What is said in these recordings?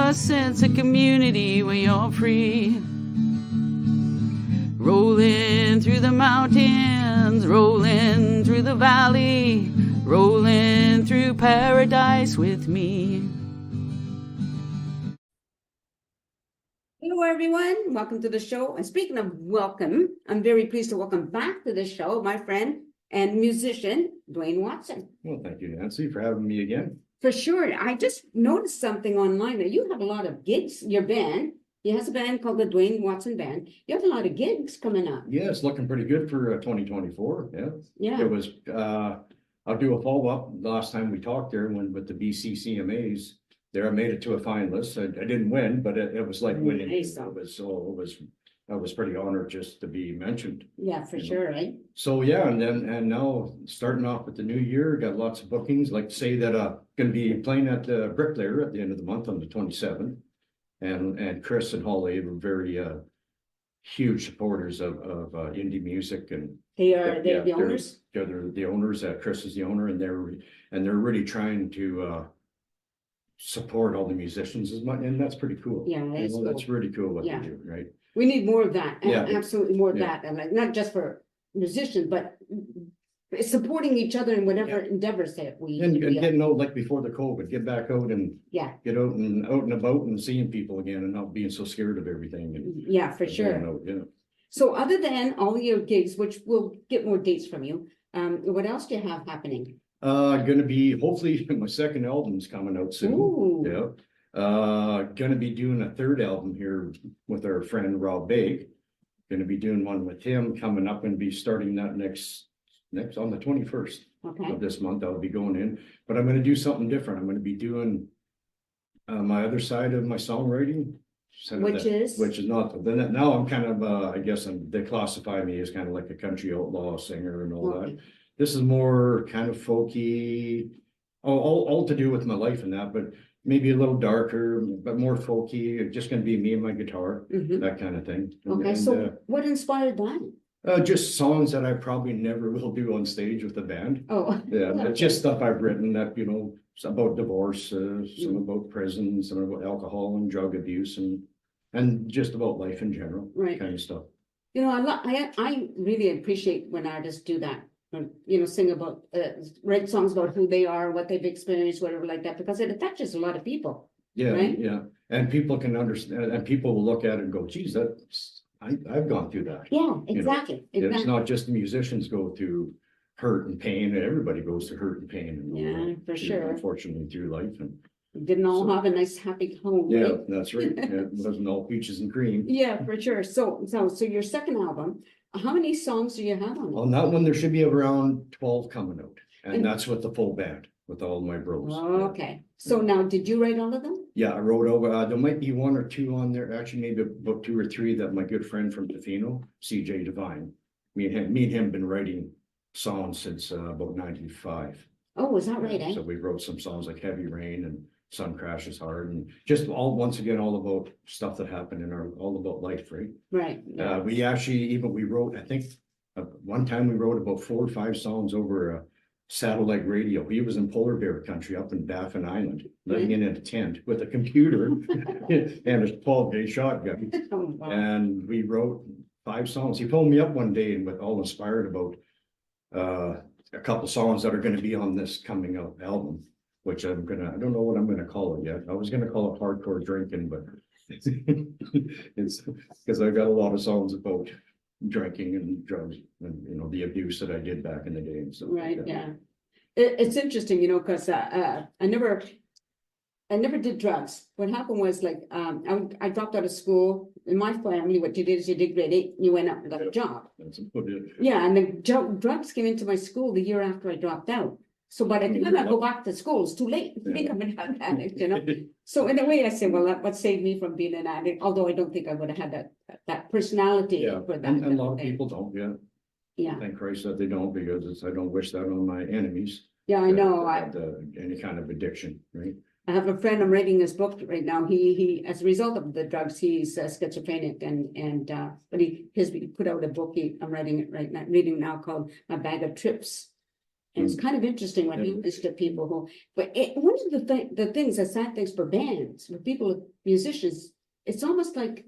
a sense of community when you're free. Rolling through the mountains, rolling through the valley, rolling through paradise with me. Hello, everyone. Welcome to the show. And speaking of welcome, I'm very pleased to welcome back to the show my friend and musician, Duane Watson. Well, thank you, Nancy, for having me again. For sure. I just noticed something online that you have a lot of gigs. Your band, he has a band called the Duane Watson Band. You have a lot of gigs coming up. Yeah, it's looking pretty good for 2024. Yeah. Yeah. It was, I'll do a follow-up. Last time we talked there when with the BC CMAs, there I made it to a finalist. I didn't win, but it was like winning. Nice. I was pretty honored just to be mentioned. Yeah, for sure, right? So yeah, and now starting off with the new year, got lots of bookings. Like to say that gonna be playing at the Bricklayer at the end of the month on the 27th. And Chris and Holly were very huge supporters of indie music, and They're the owners? They're the owners. Chris is the owner, and they're really trying to support all the musicians as much, and that's pretty cool. Yeah, it's cool. That's really cool what Yeah. they do, right? We need more of that. Yeah. Absolutely more of Yeah. that. And like, not just for musicians, but supporting each other in whatever endeavors that we. And getting out like before the COVID, get back out and Yeah, get out and about and seeing people again, and not being so scared of everything. And yeah, for sure. Yeah. So other than all your gigs, which we'll get more dates from you, what else do you have happening? Gonna be, hopefully, my second album's coming out soon. Ooh. Yeah. Gonna be doing a third album here with our friend Rob Bake. Gonna be doing one with him coming up and be starting that next on the 21st Okay, of this month. I'll be going in, but I'm gonna do something different. I'm gonna be doing my other side of my songwriting. which Which is not, then now I'm kind of, I guess they classify me as kind of like a country outlaw singer and all that. Okay. This is more kind of folky, all to do with my life and that, but maybe a little darker, but more folky. Just gonna be me and my guitar, Mhm. that kind of thing. Okay, so what inspired that? Just songs that I probably never will do on stage with the band. Oh. Yeah, okay. it's just stuff I've written that, some about divorce, some Mm. about prison, some about alcohol and drug abuse, and just about life in general, Right. kind of stuff. You know, I really appreciate when artists do that. Sing about, write songs about who they are, what they've experienced, whatever like that, because it touches a lot of people. Yeah, Right? yeah, and people can understand, and people will look at it and go, geez, I've gone through that. Yeah, exactly. It's Exactly. not just the musicians go through hurt and pain, everybody goes through hurt and pain. And all Yeah, that, for sure. Unfortunately, through life, and Didn't all So- have a nice happy home, yeah, right? that's right. Yeah, it wasn't all peaches and cream. Yeah, for sure. So your second album, how many songs do you have on it? On that one, there should be around 12 coming out, And- and that's with the full band, with all my bros. Okay, so now, did you write all of them? Yeah, I wrote over, there might be one or two on there, actually maybe about two or three that my good friend from Tofino, CJ Devine. Me and him been writing songs since about 95. Oh, is that right, eh? So we wrote some songs like Heavy Rain and Sun Crashes Hard, and just once again, all about stuff that happened all about life, right? Right. We actually, we wrote, I think, one time we wrote about 4 or 5 songs over satellite radio. He was in polar bear country up in Baffin Island, living in a tent with a computer and a 12-gauge shotgun. Oh, wow. And we wrote 5 songs. He phoned me up one day and was all inspired about a couple songs that are going to be on this coming out album, which I don't know what I'm gonna call it yet. I was gonna call it Hardcore Drinking, but it's because I got a lot of songs about drinking and drugs and the abuse that I did back in the day and stuff. Right, like that. yeah. It's interesting, because I never did drugs. What happened was like, I dropped out of school. In my family, what you did is you did grade 8, you went up and got a job. That's what it. Yeah, and the drugs came into my school the year after I dropped out. So by the time I go back to school, it's too late to become an addict, So in a way, I said, well, that what saved me from being an addict, although I don't think I would have had that personality Yeah, for that. and a lot of thing. people don't, yeah. Yeah, Thank Christ that they don't, because I don't wish that on my enemies. yeah, I know. that had, any kind of addiction, right? I have a friend, I'm reading his book right now. He, as a result of the drugs, he's schizophrenic but he put out a book, I'm writing it right now, reading now called My Bag of Trips. And it's kind of interesting what Yeah. happens to people who, but one of the things, the sad things for bands, with people, musicians, it's almost like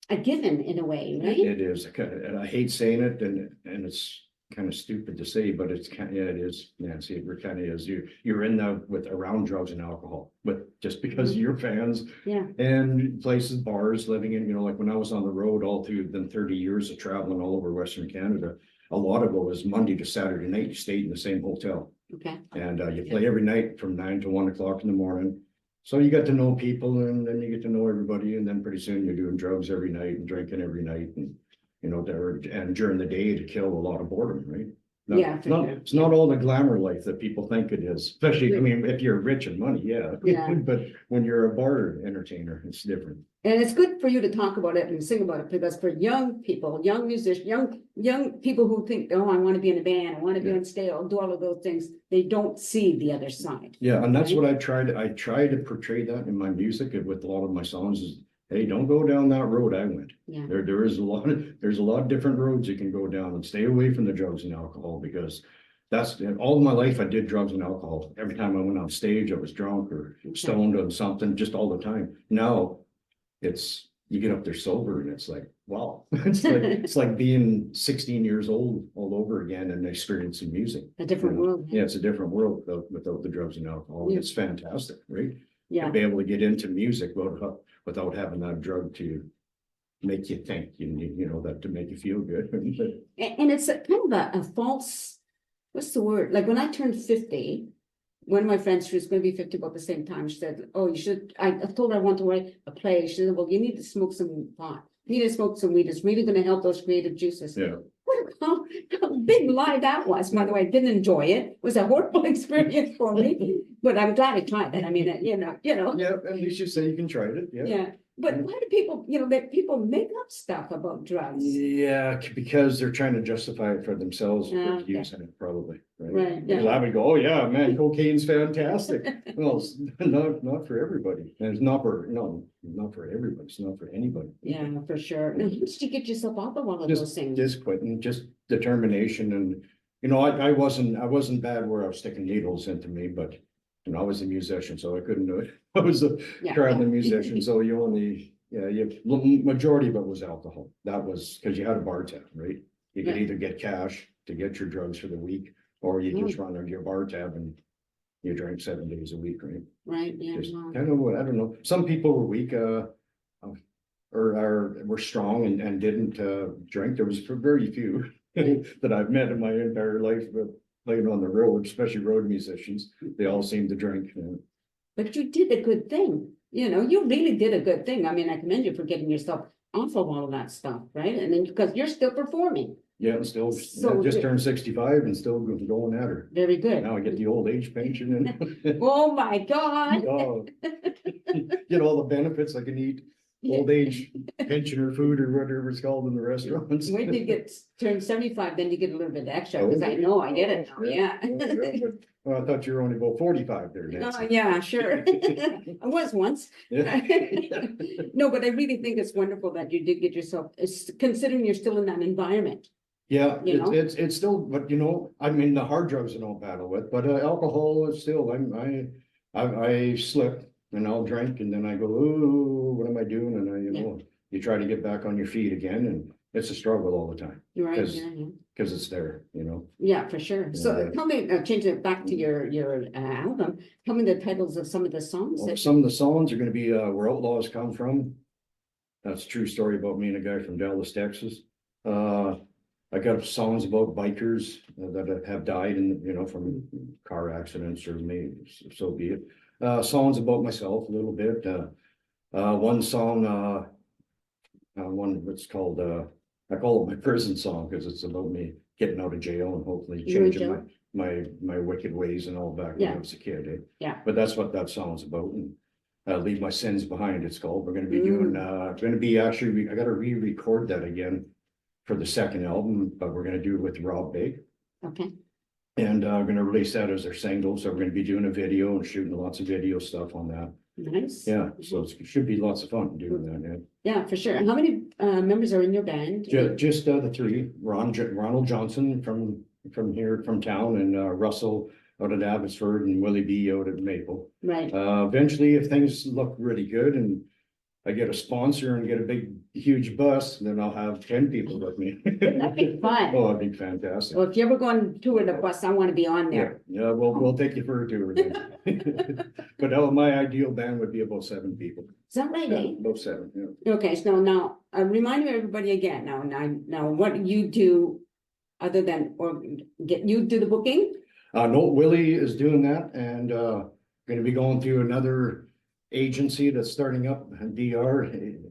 a given in a way, right? It is, and I hate saying it, and it's kind of stupid to say, but it's kind, yeah, it is, Nancy, it kind of is. You're in the, with around drugs and alcohol, but just because of your fans Yeah, and places, bars, living in, like when I was on the road all through the 30 years of traveling all over Western Canada, a lot of it was Monday to Saturday night, you stayed in the same hotel. okay, And you play every night from 9 to 1 o'clock in the morning. So you get to know people, and then you get to know everybody, and then pretty soon you're doing drugs every night and drinking every night, and and during the day to kill a lot of boredom, right? Yeah, for sure. It's not all the glamour life that people think it is, especially, I mean, if you're rich and money, yeah. Yeah. But when you're a bar entertainer, it's different. and it's good for you to talk about it and sing about it, because for young people, young musicians, young people who think, oh, I want to be in a band, I want to be Yeah. on stage, I'll do all of those things, they don't see the other side. Yeah, and that's what I try to portray that in my music and with a lot of my songs is, hey, don't go down that road I went. Yeah, There's a lot of different roads you can go down, and stay away from the drugs and alcohol, because that's, all my life I did drugs and alcohol. Every time I went on stage, I was drunk or stoned on something, just all the time. Now you get up there sober and it's like, wow, it's like being 16 years old all over again and experiencing music. a different world. Yeah, it's a different world without the drugs and alcohol. Yeah. It's fantastic, right? Yeah, To be able to get into music without having that drug to make you think, that to make you feel good. and it's kind of a false, what's the word? Like when I turned 50, one of my friends who was going to be 50 about the same time, she said, oh, you should, I told her I want to write a play. She said, well, you need to smoke some pot. You need to smoke some weed. It's really going to help those creative juices. Yeah. What a big lie that was. By the way, I didn't enjoy it. It was a horrible experience for me, but I'm glad I tried it. I mean, Yeah, at least you say you can try it, yeah. yeah. But why do people, that people make up stuff about drugs? Yeah, because they're trying to justify it for themselves, Yeah, for okay. using it probably, right? Right, Because yeah. I would go, oh yeah, man, cocaine's fantastic. Well, it's not for everybody, and it's not for everybody, it's not for anybody. Yeah, for sure. Now, how did you get yourself off of all of those things? Just quitting, just determination, and I wasn't bad where I was sticking needles into me, but I was a musician, so I couldn't do it. I was a Yeah, traveling musician, so majority of it was alcohol. That was because you had a bar tab, right? You could Yeah. either get cash to get your drugs for the week, or you just run your bar tab and you drink 7 days a week, right? Right, yeah. Just wow. kind of what, I don't know. Some people were weak, or were strong and didn't drink. There was very few that I've met in my entire life, but playing on the road, especially road musicians, they all seem to drink. But you did a good thing. You really did a good thing. I mean, I commend you for getting yourself off of all of that stuff, right? And then because you're still performing. Yeah, and still, So just the- turned 65 and still going at her. Very good. Now I get the old age pension and Oh, my God. oh, get all the benefits I can eat, old age pensioner food or whatever it's called in the restaurants. When you get turned 75, then you get a little bit extra, because I know I get it now, yeah. Well, I thought you were only about 45 there, Oh, Nancy. yeah, sure. I was once. Yeah. No, but I really think it's wonderful that you did get yourself, considering you're still in that environment. Yeah, You know? it's still, but I mean, the hard drugs I don't battle with, but alcohol is still, I slip and I'll drink and then I go, ooh, what am I doing? And you try to get back on your feet again, and it's a struggle all the time. You're right, 'Cause- yeah. Because it's there, Yeah, for sure. So Yeah. tell me, changing it back to your album, tell me the titles of some of the songs Well, that, some of the songs are gonna be Where Outlaws Come From. That's a true story about me and a guy from Dallas, Texas. I got songs about bikers that have died from car accidents or maybe so be it. Songs about myself a little bit. One song, one that's called I call it my prison song because it's about me getting out of jail and hopefully You were in changing my wicked ways and all back when Yeah. I was a kid. Yeah. But that's what that song's about, and Leave My Sins Behind, it's called. We're gonna be actually, I gotta re-record that again for the second album, but we're gonna do it with Rob Big. okay, And I'm gonna release that as our single, so we're gonna be doing a video and shooting lots of video stuff on that. nice. Yeah, so it should be lots of fun doing that, yeah. Yeah, for sure. And how many members are in your band? Just the three, Ronald Johnson from from here, from town, and Russell out at Abbotsford, and Willie B out at Maple. Right, Eventually, if things look really good and I get a sponsor and get a big, huge bus, then I'll have 10 people with me. that'd be fun. Oh, that'd be fantastic. Well, if you ever go on tour the bus, I want to be on Yeah, there. yeah, we'll take you for a tour. Then. But my ideal band would be about 7 people. Is that right, Yeah, eh? about 7, yeah. Okay, so now, remind everybody again, now, what you do other than, or you do the booking? No, Willie is doing that, and gonna be going through another agency that's starting up, DR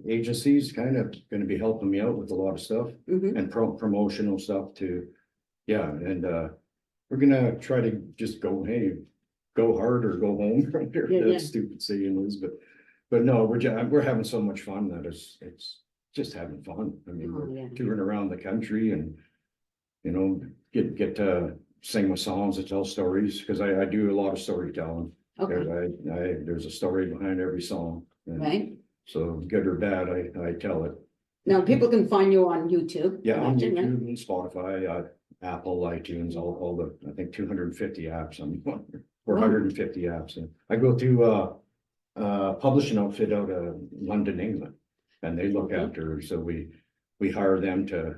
agencies, kind of gonna be helping me out with a lot of stuff Mhm. and promotional stuff too. Yeah, and we're gonna try to just go, hey, go hard or go home. Yeah, That stupid saying is, but no, we're having so much fun that it's just having fun. I mean, Oh, we're yeah. touring around the country and, you know, get to sing my songs and tell stories, because I do a lot of storytelling. Okay, There's a story behind every song. And right. so good or bad, I tell it. Now, people can find you on YouTube. Yeah, on imagine, YouTube and Spotify, Apple, iTunes, all the, I think 250 apps on, or Wow. 150 apps. And I go to publishing outfit out of London, England, and they look Okay. after, so we hire them to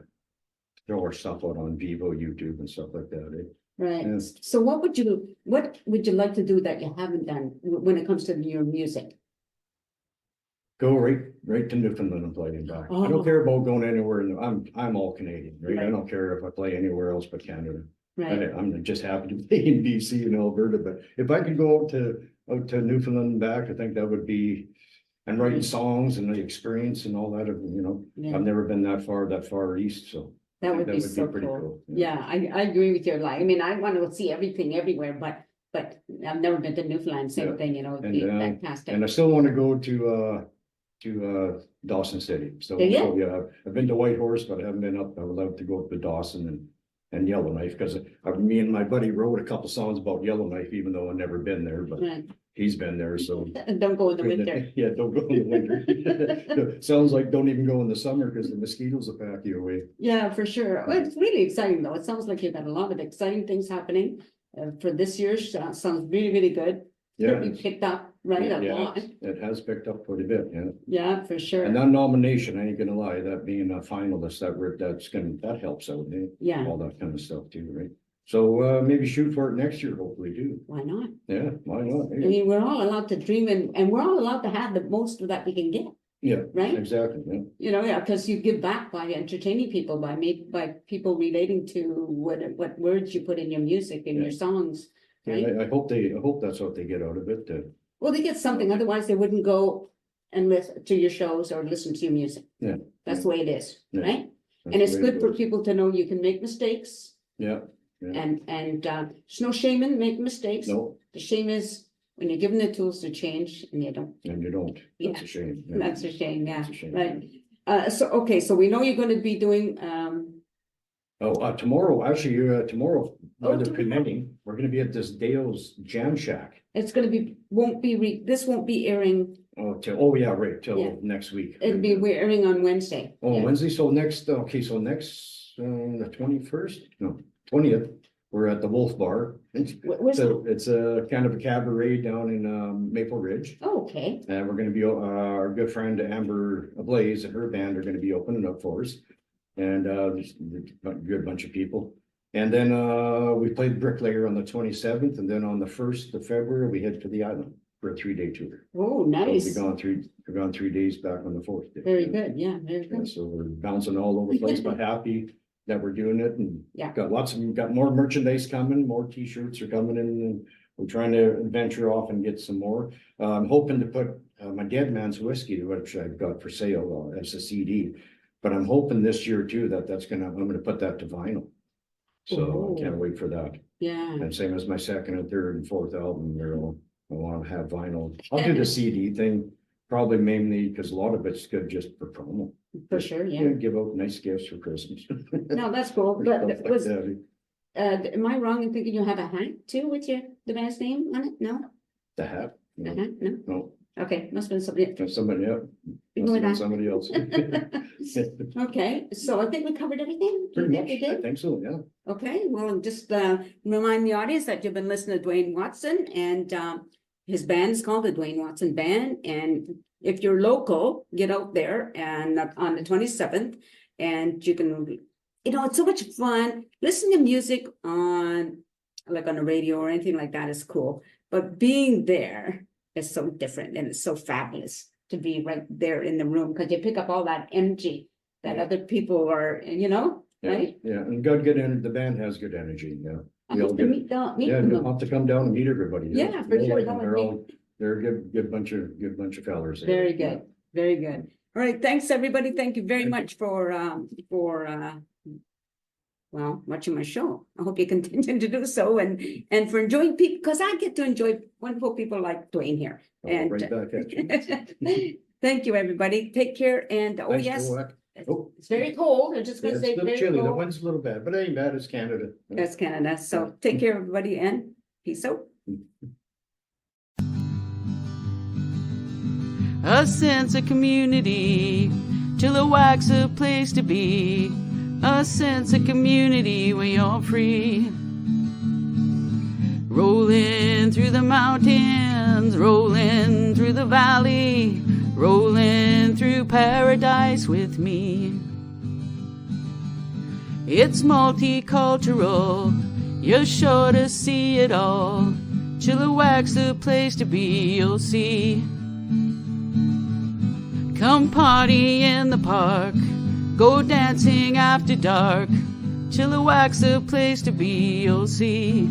throw our stuff out on Vivo, YouTube and stuff like that. Eh? Right, Yeah. so what would you like to do that you haven't done when it comes to your music? Go right to Newfoundland and play and back. I Oh. don't care about going anywhere. I'm all Canadian, right? I Right. don't care if I play anywhere else but Canada. Right, I'm just happy to be in BC and Alberta, but if I could go out to Newfoundland and back, I think that would be, and writing songs and the experience and all that, you know, yeah, I've never been that far east, so. that would be so pretty cool. Yeah, I agree with your line. I mean, I want to see everything everywhere, but I've never been to Newfoundland, same Yeah. thing, you know, it'd And, be uh, fantastic. And I still want to go to Dawson City. So, Do ya? so, yeah, I've been to Whitehorse, but I haven't been up. I would love to go up to Dawson and Yellowknife, because me and my buddy wrote a couple songs about Yellowknife, even though I've never been there, but Right. he's been there, so. Don't go in the winter. Yeah, don't go in the winter. Sounds like don't even go in the summer, because the mosquitoes will pack you away. Yeah, for sure. Well, it's really exciting though. It sounds like you've got a lot of exciting things happening. For this year, sounds really, really good. Yeah, You picked up, right? A yeah, lot. it has picked up quite a bit, yeah. Yeah, for sure. And that nomination, I ain't gonna lie, that being a finalist, that helps out, eh? Yeah, All that kind of stuff too, right? So maybe shoot for it next year, hopefully too. why not? Yeah, why not? I eh? mean, we're all allowed to dream and we're all allowed to have the most that we can get, Yeah, right? exactly, yeah. You know, yeah, because you give back by entertaining people, by people relating to what words you put in your music and your songs, right? And I hope that's what they get out of it. Well, they get something, otherwise they wouldn't go and listen to your shows or listen to your music. Yeah. That's the way it is, Yeah. right? That's And it's the way it good for goes. people to know you can make mistakes Yeah, and there's no shame in making mistakes. no, The shame is when you're given the tools to change and you don't. and you don't. That's Yeah. a shame. yeah. That's a shame, yeah, That's a shame. right. Okay, so we know you're gonna be doing, Tomorrow, actually, tomorrow, Oh, weather tomorrow. permitting, we're gonna be at this Dale's Jam Shack. it's gonna be, this won't be airing, Oh, yeah, right, Yeah. till next week. we're airing on Wednesday. Oh, Yeah. Wednesday, so next, the 21st, no, 20th, we're at the Wolf Bar. Where's So the, it's a kind of a cabaret down in Maple Ridge. oh, okay, And we're gonna be, our good friend Amber Ablaze and her band are gonna be opening up for us. And there's a good bunch of people. And then we played Bricklayer on the 27th, and then on the 1st of February, we head to the island for a 3-day tour. oh, So nice, we've gone 3 days back on the 4th day. very good, yeah, very Yeah, good. so we're bouncing all over the place, but happy that we're doing it, and Yeah. got more merchandise coming, more T-shirts are coming in, and we're trying to venture off and get some more. I'm hoping to put my Dead Man's Whiskey, which I've got for sale as a CD, but I'm hoping this year too I'm gonna put that to vinyl. So I can't wait for that. Yeah, And same as my second and third and fourth album, I want to have vinyl. I'll do the CD thing, probably mainly because a lot of it's good just for promo. for sure, You yeah. know, give out nice gifts for Christmas. No, that's cool, Or but stuff like was, that. am I wrong in thinking you have a hat too with the band's name on it? No? The hat, no, No? no, Okay, must have been something. that's somebody else. Ignore instead of that. somebody else. Okay, so I think we covered everything. Do you Pretty think we much, I did? think so, yeah. Okay, well, just remind the audience that you've been listening to Duane Watson, and his band is called the Duane Watson Band. And if you're local, get out there and on the 27th, and you can, it's so much fun. Listening to music on the radio or anything like that is cool, but being there is so different, and it's so fabulous to be right there in the room, because you pick up all that energy that other people are, Yeah, right? yeah, and the band has good energy, yeah. I We all have to get- meet Yeah, them. you'll have to come down and meet everybody. Yeah, for You'll sure, like that them. would They're be- all, they're a good bunch of fellas. there. Very Yeah. good, very good. All right, thanks, everybody. Thank you very much for watching my show. I hope you continue to do so, and for enjoying people, because I get to enjoy wonderful people like Duane here. I'll And right back at you. thank you, everybody. Take care, and Thanks, yes, Joaquin. Oh. it's very cold. I'm just Yeah, gonna it's say a little very chilly, the cold. wind's a little bad, but it ain't bad, it's Canada. That's Canada. So take care, everybody, and peace out. A sense of community, Chilliwack's a place to be. A sense of community where you're free. Rolling through the mountains, rolling through the valley, rolling through paradise with me. It's multicultural, you're sure to see it all. Chilliwack's the place to be, you'll see. Come party in the park, go dancing after dark. Chilliwack's the place to be, you'll see.